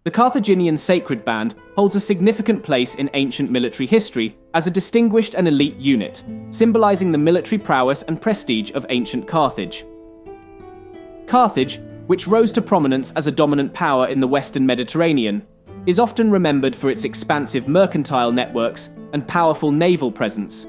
The Carthaginian Sacred Band holds a significant place in ancient military history as a distinguished and elite unit, symbolizing the military prowess and prestige of ancient Carthage. Carthage, which rose to prominence as a dominant power in the Western Mediterranean, is often remembered for its expansive mercantile networks and powerful naval presence.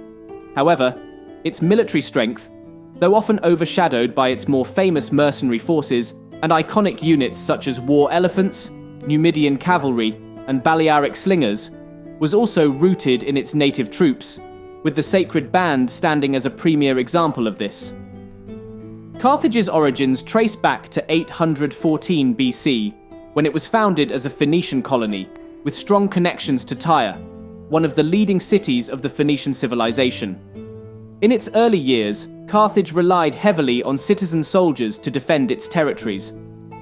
However, its military strength, though often overshadowed by its more famous mercenary forces and iconic units such as war elephants, Numidian Cavalry, and Balearic Slingers, was also rooted in its native troops, with the Sacred Band standing as a premier example of this. Carthage's origins trace back to 814 BC, when it was founded as a Phoenician colony, with strong connections to Tyre, one of the leading cities of the Phoenician civilization. In its early years, Carthage relied heavily on citizen soldiers to defend its territories.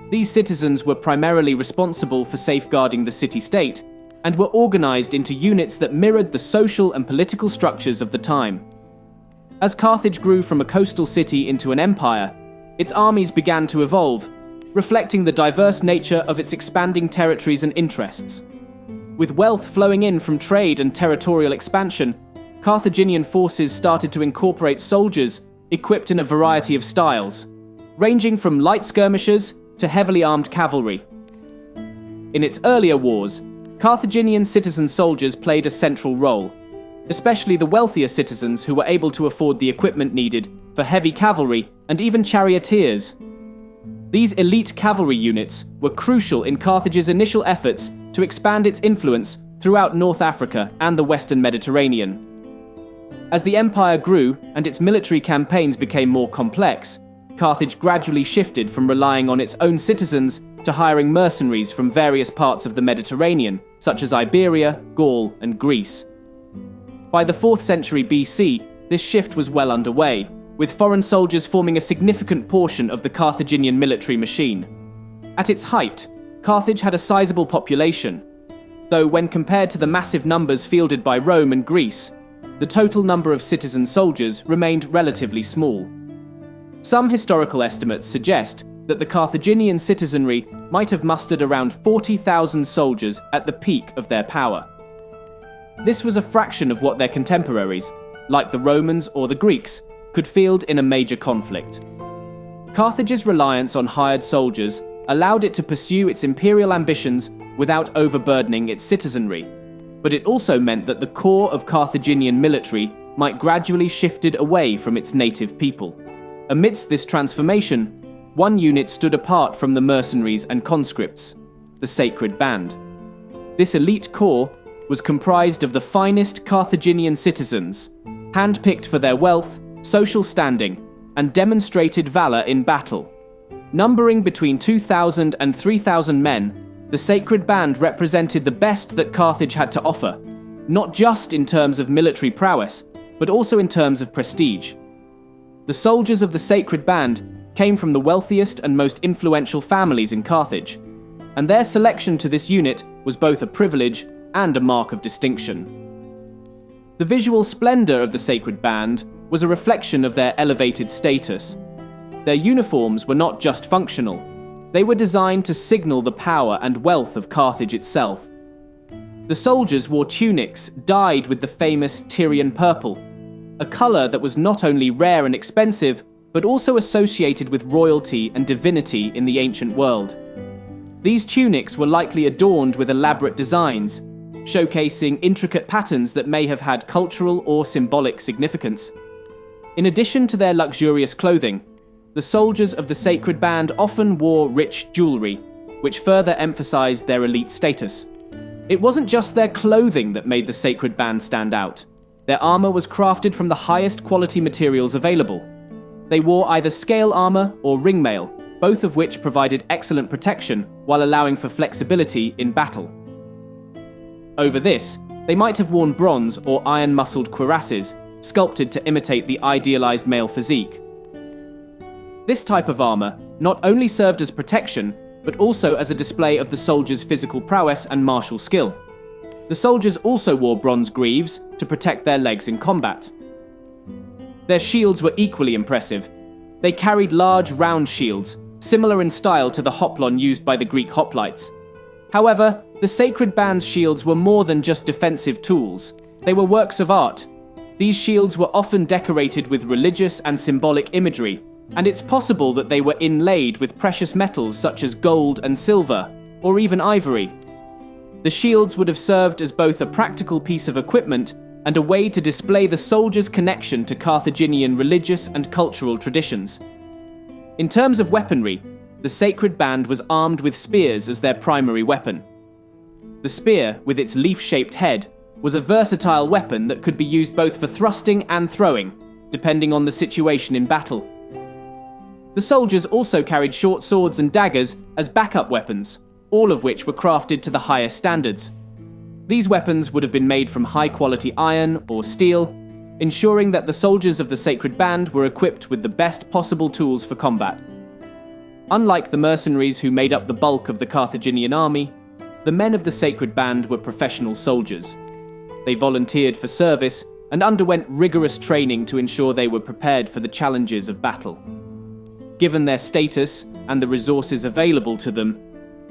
These citizens were primarily responsible for safeguarding the city-state, and were organized into units that mirrored the social and political structures of the time. As Carthage grew from a coastal city into an empire, its armies began to evolve, reflecting the diverse nature of its expanding territories and interests. With wealth flowing in from trade and territorial expansion, Carthaginian forces started to incorporate soldiers equipped in a variety of styles, ranging from light skirmishers to heavily armed cavalry. In its earlier wars, Carthaginian citizen soldiers played a central role, especially the wealthier citizens who were able to afford the equipment needed for heavy cavalry and even charioteers. These elite cavalry units were crucial in Carthage's initial efforts to expand its influence throughout North Africa and the Western Mediterranean. As the empire grew and its military campaigns became more complex, Carthage gradually shifted from relying on its own citizens to hiring mercenaries from various parts of the Mediterranean, such as Iberia, Gaul, and Greece. By the 4th century BC, this shift was well underway, with foreign soldiers forming a significant portion of the Carthaginian military machine. At its height, Carthage had a sizable population, though when compared to the massive numbers fielded by Rome and Greece, the total number of citizen soldiers remained relatively small. Some historical estimates suggest that the Carthaginian citizenry might have mustered around 40,000 soldiers at the peak of their power. This was a fraction of what their contemporaries, like the Romans or the Greeks, could field in a major conflict. Carthage's reliance on hired soldiers allowed it to pursue its imperial ambitions without overburdening its citizenry, but it also meant that the core of Carthaginian military might gradually shifted away from its native people. Amidst this transformation, one unit stood apart from the mercenaries and conscripts, the Sacred Band. This elite corps was comprised of the finest Carthaginian citizens, handpicked for their wealth, social standing, and demonstrated valor in battle. Numbering between 2,000 and 3,000 men, the Sacred Band represented the best that Carthage had to offer, not just in terms of military prowess, but also in terms of prestige. The soldiers of the Sacred Band came from the wealthiest and most influential families in Carthage, and their selection to this unit was both a privilege and a mark of distinction. The visual splendor of the Sacred Band was a reflection of their elevated status. Their uniforms were not just functional, they were designed to signal the power and wealth of Carthage itself. The soldiers wore tunics dyed with the famous Tyrian purple, a color that was not only rare and expensive, but also associated with royalty and divinity in the ancient world. These tunics were likely adorned with elaborate designs, showcasing intricate patterns that may have had cultural or symbolic significance. In addition to their luxurious clothing, the soldiers of the Sacred Band often wore rich jewelry, which further emphasized their elite status. It wasn't just their clothing that made the Sacred Band stand out. Their armor was crafted from the highest quality materials available. They wore either scale armor or ringmail, both of which provided excellent protection while allowing for flexibility in battle. Over this, they might have worn bronze or iron-muscled cuirasses, sculpted to imitate the idealized male physique. This type of armor not only served as protection, but also as a display of the soldiers' physical prowess and martial skill. The soldiers also wore bronze greaves to protect their legs in combat. Their shields were equally impressive. They carried large round shields, similar in style to the hoplon used by the Greek hoplites. However, the Sacred Band's shields were more than just defensive tools. They were works of art. These shields were often decorated with religious and symbolic imagery, and it's possible that they were inlaid with precious metals such as gold and silver, or even ivory. The shields would have served as both a practical piece of equipment and a way to display the soldiers' connection to Carthaginian religious and cultural traditions. In terms of weaponry, the Sacred Band was armed with spears as their primary weapon. The spear, with its leaf-shaped head, was a versatile weapon that could be used both for thrusting and throwing, depending on the situation in battle. The soldiers also carried short swords and daggers as backup weapons, all of which were crafted to the highest standards. These weapons would have been made from high-quality iron or steel, ensuring that the soldiers of the Sacred Band were equipped with the best possible tools for combat. Unlike the mercenaries who made up the bulk of the Carthaginian army, the men of the Sacred Band were professional soldiers. They volunteered for service and underwent rigorous training to ensure they were prepared for the challenges of battle. Given their status and the resources available to them,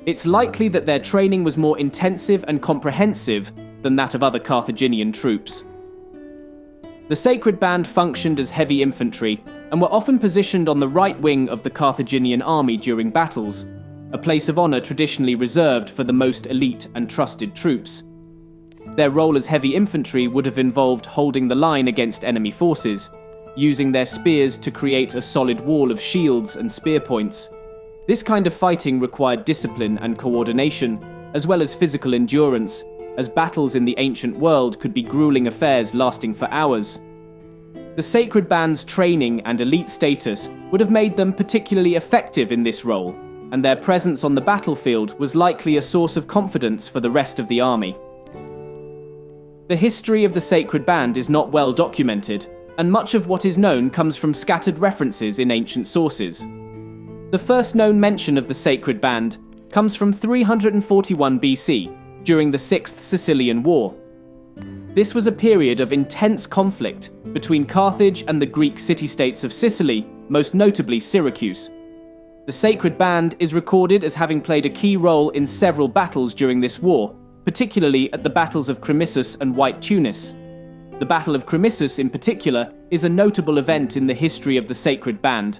it's likely that their training was more intensive and comprehensive than that of other Carthaginian troops. The Sacred Band functioned as heavy infantry and were often positioned on the right wing of the Carthaginian army during battles, a place of honor traditionally reserved for the most elite and trusted troops. Their role as heavy infantry would have involved holding the line against enemy forces, using their spears to create a solid wall of shields and spear points. This kind of fighting required discipline and coordination, as well as physical endurance, as battles in the ancient world could be grueling affairs lasting for hours. The Sacred Band's training and elite status would have made them particularly effective in this role, and their presence on the battlefield was likely a source of confidence for the rest of the army. The history of the Sacred Band is not well documented, and much of what is known comes from scattered references in ancient sources. The first known mention of the Sacred Band comes from 341 BC, during the 6th Sicilian War. This was a period of intense conflict between Carthage and the Greek city-states of Sicily, most notably Syracuse. The Sacred Band is recorded as having played a key role in several battles during this war, particularly at the battles of Cramissus and White Tunis. The Battle of Cramissus, in particular, is a notable event in the history of the Sacred Band.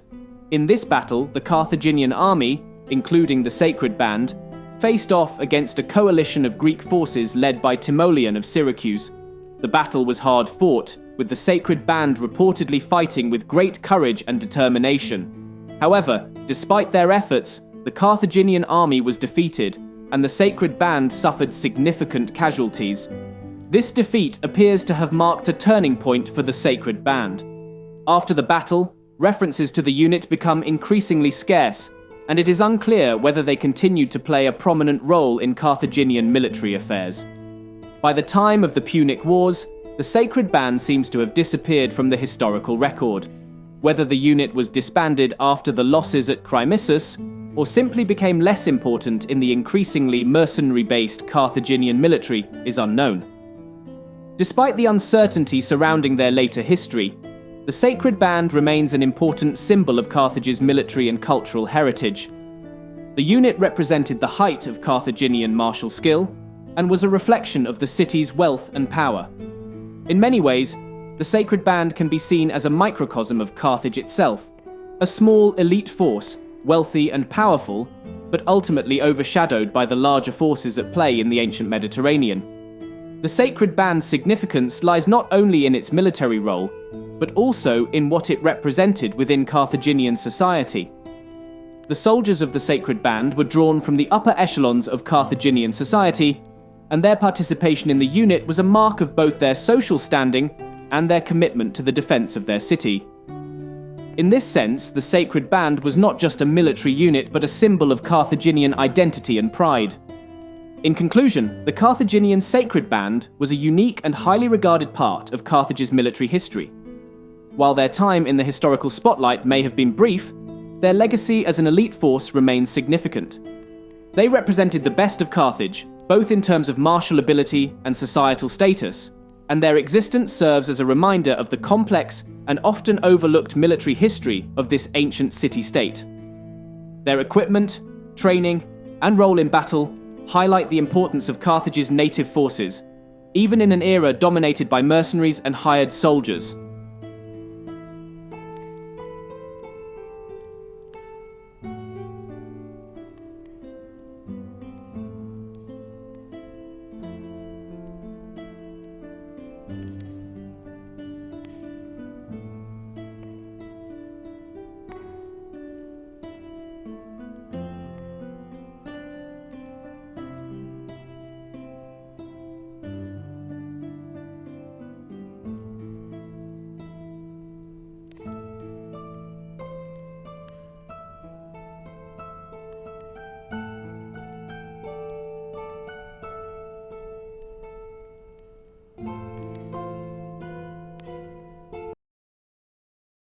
In this battle, the Carthaginian army, including the Sacred Band, faced off against a coalition of Greek forces led by Timoleon of Syracuse. The battle was hard fought, with the Sacred Band reportedly fighting with great courage and determination. However, despite their efforts, the Carthaginian army was defeated, and the Sacred Band suffered significant casualties. This defeat appears to have marked a turning point for the Sacred Band. After the battle, references to the unit become increasingly scarce, and it is unclear whether they continued to play a prominent role in Carthaginian military affairs. By the time of the Punic Wars, the Sacred Band seems to have disappeared from the historical record. Whether the unit was disbanded after the losses at Cramissus, or simply became less important in the increasingly mercenary-based Carthaginian military, is unknown. Despite the uncertainty surrounding their later history, the Sacred Band remains an important symbol of Carthage's military and cultural heritage. The unit represented the height of Carthaginian martial skill and was a reflection of the city's wealth and power. In many ways, the Sacred Band can be seen as a microcosm of Carthage itself, a small elite force, wealthy and powerful, but ultimately overshadowed by the larger forces at play in the ancient Mediterranean. The Sacred Band's significance lies not only in its military role, but also in what it represented within Carthaginian society. The soldiers of the Sacred Band were drawn from the upper echelons of Carthaginian society, and their participation in the unit was a mark of both their social standing and their commitment to the defense of their city. In this sense, the Sacred Band was not just a military unit, but a symbol of Carthaginian identity and pride. In conclusion, the Carthaginian Sacred Band was a unique and highly regarded part of Carthage's military history. While their time in the historical spotlight may have been brief, their legacy as an elite force remains significant. They represented the best of Carthage, both in terms of martial ability and societal status, and their existence serves as a reminder of the complex and often overlooked military history of this ancient city-state. Their equipment, training, and role in battle highlight the importance of Carthage's native forces, even in an era dominated by mercenaries and hired soldiers.